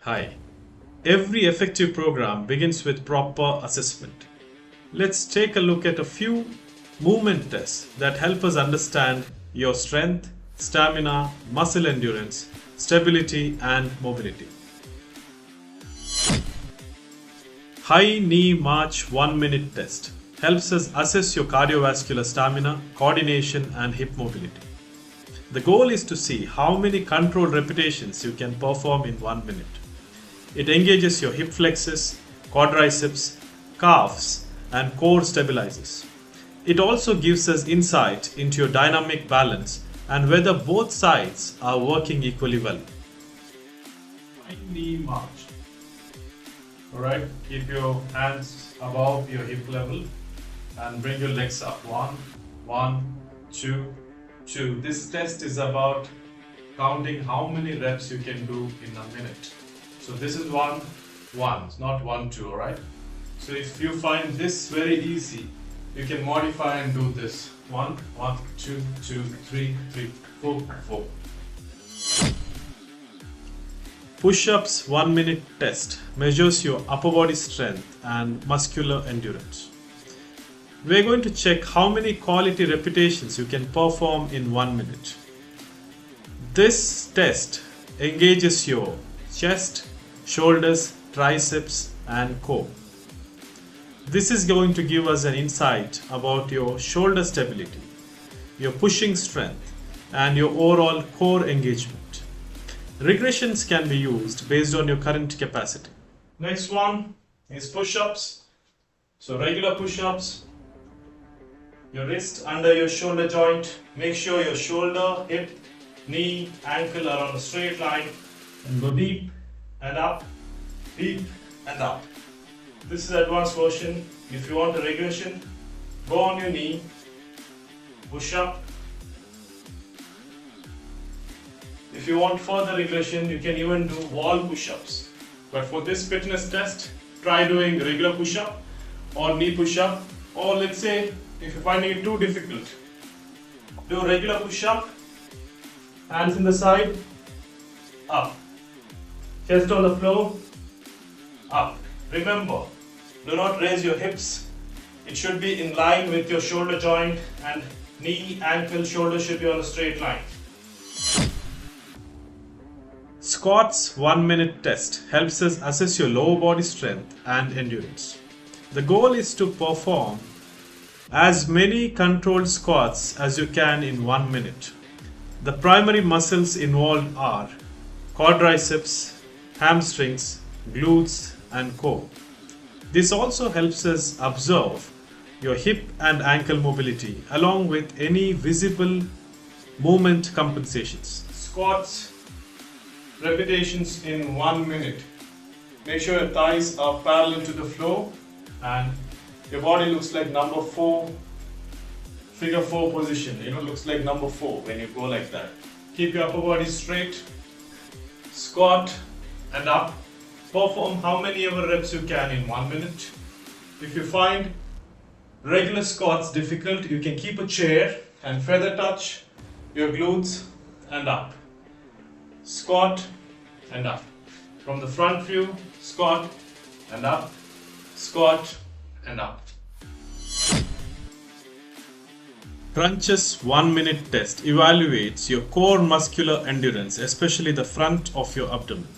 Hi. Every effective program begins with proper assessment. Let's take a look at a few movement tests that help us understand your strength, stamina, muscle endurance, stability, and mobility. High knee march 1 minute test helps us assess your cardiovascular stamina, coordination, and hip mobility. The goal is to see how many controlled repetitions you can perform in 1 minute. It engages your hip flexors, quadriceps, calves, and core stabilizers. It also gives us insight into your dynamic balance and whether both sides are working equally well. High knee march. Alright, keep your hands above your hip level and bring your legs up. One, two, two. This test is about counting how many reps you can do in a minute. So this is one, it's not 1, 2, alright? So if you find this very easy, you can modify and do this. 1, 2, 3, 4, 4. Push-ups 1 minute test measures your upper body strength and muscular endurance. We're going to check how many quality repetitions you can perform in 1 minute. This test engages your chest, shoulders, triceps, and core. This is going to give us an insight about your shoulder stability, your pushing strength, and your overall core engagement. Regressions can be used based on your current capacity. Next one is push-ups. So regular push-ups, your wrist under your shoulder joint. Make sure your shoulder, hip, knee, ankle are on a straight line, and go deep and up, deep and up. This is advanced version. If you want a regression, go on your knee, push up. If you want further regression, you can even do wall push-ups. But for this fitness test, try doing regular push-up or knee push-up, or let's say if you're finding it too difficult, do regular push-up, hands in the side, up. Chest on the floor, up. Remember, do not raise your hips. It should be in line with your shoulder joint, and knee, ankle, shoulder should be on a straight line. Squats 1 minute test helps us assess your lower body strength and endurance. The goal is to perform as many controlled squats as you can in 1 minute. The primary muscles involved are quadriceps, hamstrings, glutes, and core. This also helps us observe your hip and ankle mobility along with any visible movement compensations. Squats, repetitions in 1 minute. Make sure your thighs are parallel to the floor and your body looks like number 4, figure 4 position. Looks like number 4 when you go like that. Keep your upper body straight. Squat and up. Perform how many ever reps you can in 1 minute. If you find regular squats difficult, you can keep a chair and feather touch your glutes and up. Squat and up. From the front view, squat and up, squat and up. Crunches 1 minute test evaluates your core muscular endurance, especially the front of your abdomen.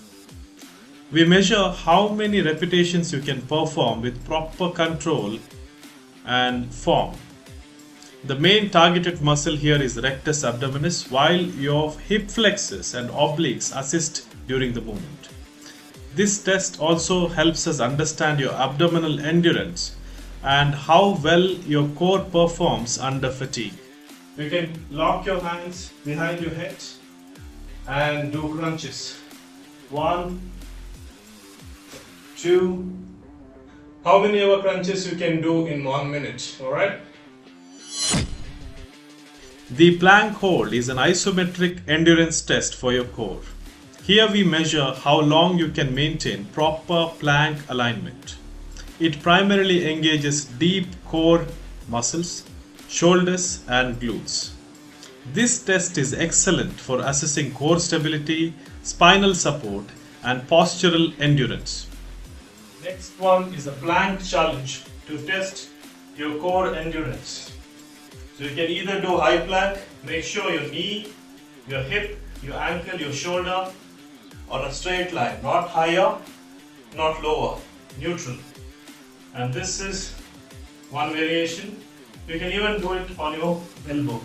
We measure how many repetitions you can perform with proper control and form. The main targeted muscle here is rectus abdominis, while your hip flexors and obliques assist during the movement. This test also helps us understand your abdominal endurance and how well your core performs under fatigue. You can lock your hands behind your head and do crunches. 1, 2. How many ever crunches you can do in 1 minute, alright? The plank hold is an isometric endurance test for your core. Here we measure how long you can maintain proper plank alignment. It primarily engages deep core muscles, shoulders and glutes. This test is excellent for assessing core stability, spinal support and postural endurance. Next one is a plank challenge to test your core endurance. So you can either do high plank, make sure your knee, your hip, your ankle, your shoulder on a straight line, not higher, not lower, neutral. And this is one variation. You can even do it on your elbow,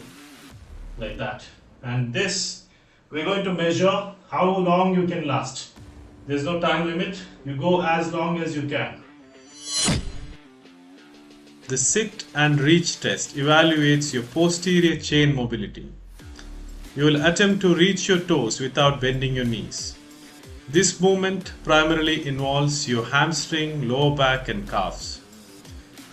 like that. And this, we're going to measure how long you can last. There's no time limit, you go as long as you can. The sit and reach test evaluates your posterior chain mobility. You will attempt to reach your toes without bending your knees. This movement primarily involves your hamstring, lower back and calves.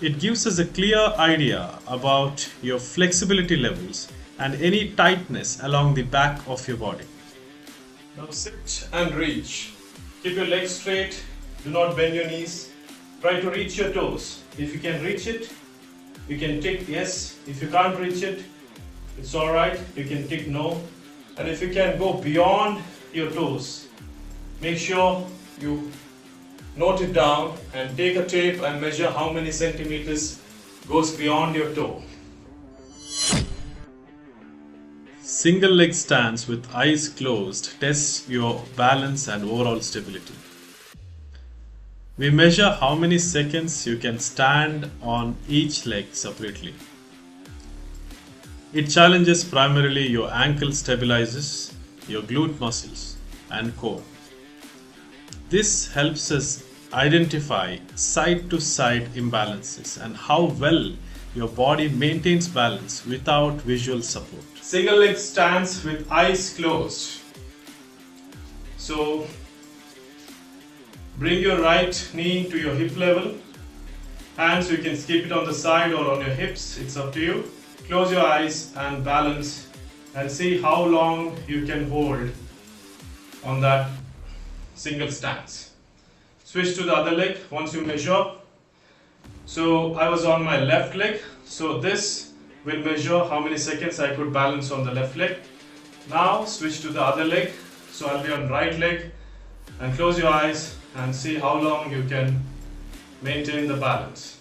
It gives us a clear idea about your flexibility levels and any tightness along the back of your body. Now sit and reach. Keep your legs straight, do not bend your knees. Try to reach your toes. If you can reach it, you can tick yes. If you can't reach it, it's alright, you can tick no. And if you can go beyond your toes, make sure you note it down and take a tape and measure how many centimeters goes beyond your toe. Single leg stance with eyes closed tests your balance and overall stability. We measure how many seconds you can stand on each leg separately. It challenges primarily your ankle stabilizers, your glute muscles and core. This helps us identify side-to-side imbalances and how well your body maintains balance without visual support. Single leg stance with eyes closed. So bring your right knee to your hip level. Hands, you can keep it on the side or on your hips, it's up to you. Close your eyes and balance and see how long you can hold on that single stance. Switch to the other leg once you measure. So I was on my left leg, so this will measure how many seconds I could balance on the left leg. Now switch to the other leg, so I'll be on right leg, and close your eyes and see how long you can maintain the balance.